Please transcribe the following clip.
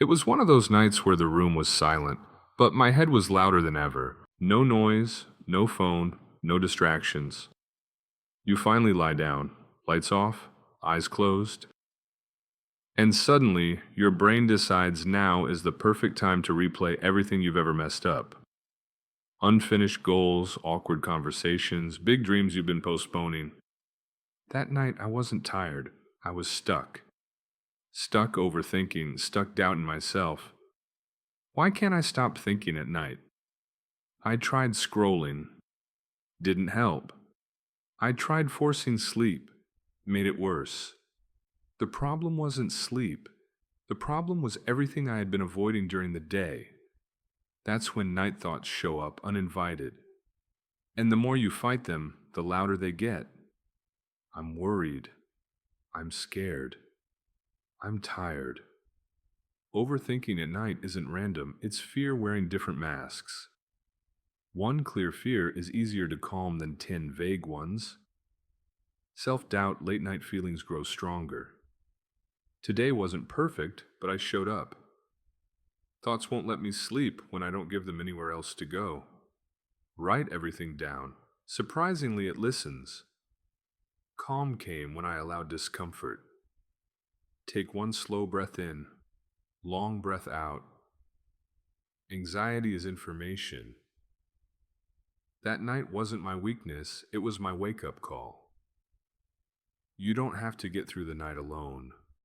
It was one of those nights where the room was silent, but my head was louder than ever. No noise, no phone, no distractions. You finally lie down, lights off, eyes closed, and suddenly your brain decides now is the perfect time to replay everything you've ever messed up. Unfinished goals, awkward conversations, big dreams you've been postponing. That night I wasn't tired, I was stuck. Stuck overthinking, stuck doubting myself. Why can't I stop thinking at night? I tried scrolling. Didn't help. I tried forcing sleep. Made it worse. The problem wasn't sleep. The problem was everything I had been avoiding during the day. That's when night thoughts show up uninvited. And the more you fight them, the louder they get. I'm worried. I'm scared. I'm tired. Overthinking at night isn't random, it's fear wearing different masks. One clear fear is easier to calm than 10 vague ones. Self doubt, late night feelings grow stronger. Today wasn't perfect, but I showed up. Thoughts won't let me sleep when I don't give them anywhere else to go. Write everything down. Surprisingly, it listens. Calm came when I allowed discomfort. Take one slow breath in, long breath out. Anxiety is information. That night wasn't my weakness, it was my wake up call. You don't have to get through the night alone.